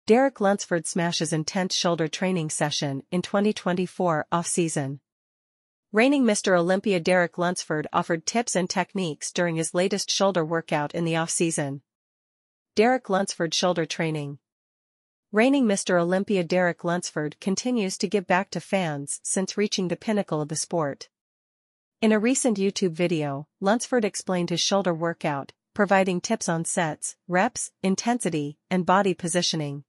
Derek Lunsford smashes intense shoulder training session in 2024 off-season. Reigning Mr. Olympia Derek Lunsford offered tips and techniques during his latest shoulder workout in the off-season. Derek Lunsford shoulder training. Reigning Mr. Olympia Derek Lunsford continues to give back to fans since reaching the pinnacle of the sport. In a recent YouTube video, Lunsford explained his shoulder workout, providing tips on sets, reps, intensity, and body positioning.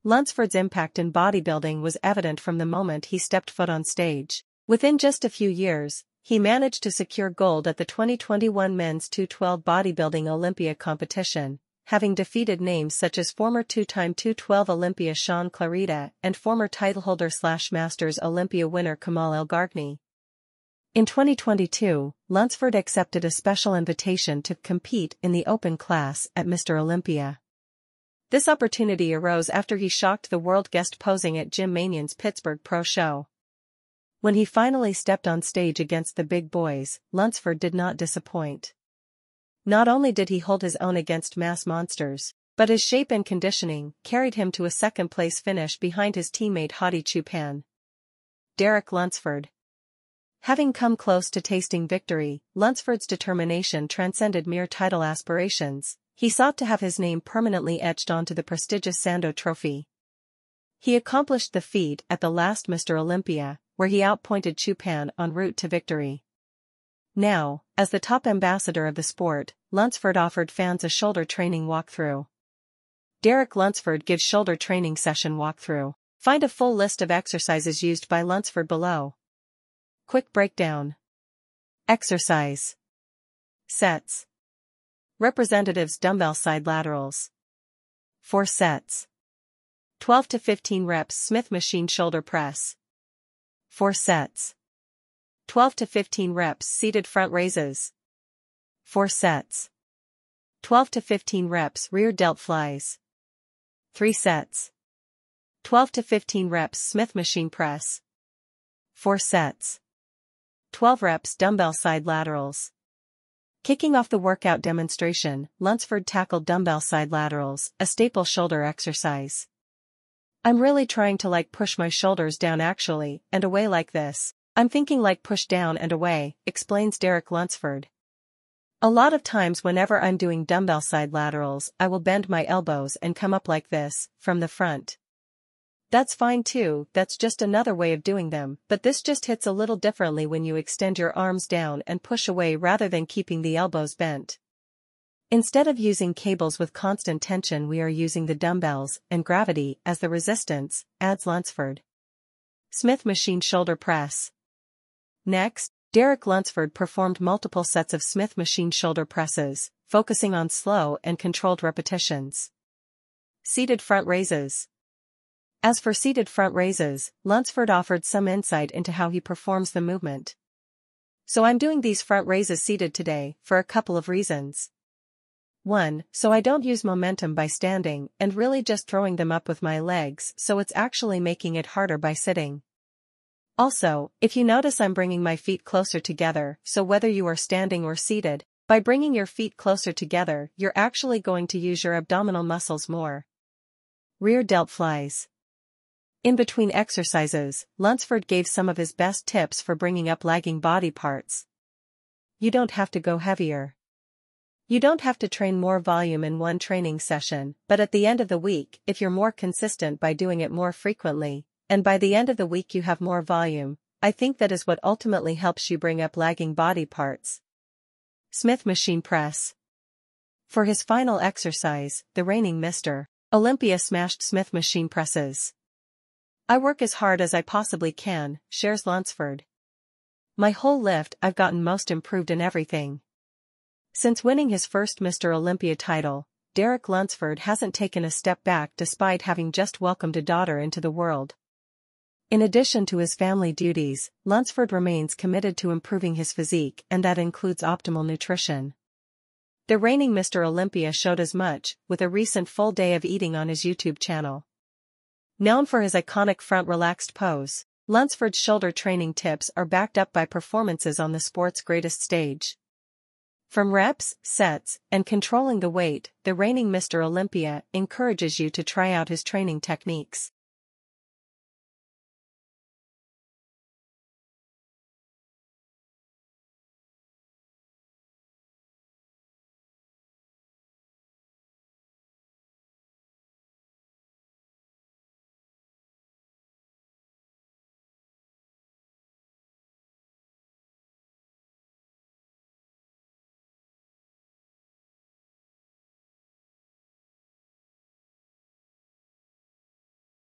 Lunsford's impact in bodybuilding was evident from the moment he stepped foot on stage. Within just a few years, he managed to secure gold at the 2021 Men's 212 Bodybuilding Olympia competition, having defeated names such as former two-time 212 Olympia Sean Clarida and former titleholder/Masters Olympia winner Kamal El-Gargni. In 2022, Lunsford accepted a special invitation to compete in the open class at Mr. Olympia. This opportunity arose after he shocked the world guest posing at Jim Manion's Pittsburgh Pro Show. When he finally stepped on stage against the big boys, Lunsford did not disappoint. Not only did he hold his own against mass monsters, but his shape and conditioning carried him to a second-place finish behind his teammate Hadi Choopan. Derek Lunsford. Having come close to tasting victory, Lunsford's determination transcended mere title aspirations. He sought to have his name permanently etched onto the prestigious Sando Trophy. He accomplished the feat at the last Mr. Olympia, where he outpointed Choopan en route to victory. Now, as the top ambassador of the sport, Lunsford offered fans a shoulder training walkthrough. Derek Lunsford gives shoulder training session walkthrough. Find a full list of exercises used by Lunsford below. Quick breakdown. Exercise. Sets. Representatives dumbbell side laterals. 4 sets. 12 to 15 reps Smith machine shoulder press. 4 sets. 12 to 15 reps seated front raises. 4 sets. 12 to 15 reps rear delt flies. 3 sets. 12 to 15 reps Smith machine press. 4 sets. 12 reps dumbbell side laterals. Kicking off the workout demonstration, Lunsford tackled dumbbell side laterals, a staple shoulder exercise. I'm really trying to push my shoulders down actually, and away like this. I'm thinking push down and away, explains Derek Lunsford. A lot of times whenever I'm doing dumbbell side laterals, I will bend my elbows and come up like this, from the front. That's fine too, that's just another way of doing them, but this just hits a little differently when you extend your arms down and push away rather than keeping the elbows bent. Instead of using cables with constant tension, we are using the dumbbells and gravity as the resistance, adds Lunsford. Smith machine shoulder press. Next, Derek Lunsford performed multiple sets of Smith machine shoulder presses, focusing on slow and controlled repetitions. Seated front raises. As for seated front raises, Lunsford offered some insight into how he performs the movement. So I'm doing these front raises seated today, for a couple of reasons. 1. So I don't use momentum by standing and really just throwing them up with my legs, so it's actually making it harder by sitting. Also, if you notice, I'm bringing my feet closer together, so whether you are standing or seated, by bringing your feet closer together, you're actually going to use your abdominal muscles more. Rear delt flies. In between exercises, Lunsford gave some of his best tips for bringing up lagging body parts. You don't have to go heavier. You don't have to train more volume in one training session, but at the end of the week, if you're more consistent by doing it more frequently, and by the end of the week you have more volume, I think that is what ultimately helps you bring up lagging body parts. Smith machine press. For his final exercise, the reigning Mr. Olympia smashed Smith machine presses. I work as hard as I possibly can, shares Lunsford. My whole lift I've gotten most improved in everything. Since winning his first Mr. Olympia title, Derek Lunsford hasn't taken a step back despite having just welcomed a daughter into the world. In addition to his family duties, Lunsford remains committed to improving his physique, and that includes optimal nutrition. The reigning Mr. Olympia showed as much, with a recent full day of eating on his YouTube channel. Known for his iconic front relaxed pose, Lunsford's shoulder training tips are backed up by performances on the sport's greatest stage. From reps, sets, and controlling the weight, the reigning Mr. Olympia encourages you to try out his training techniques.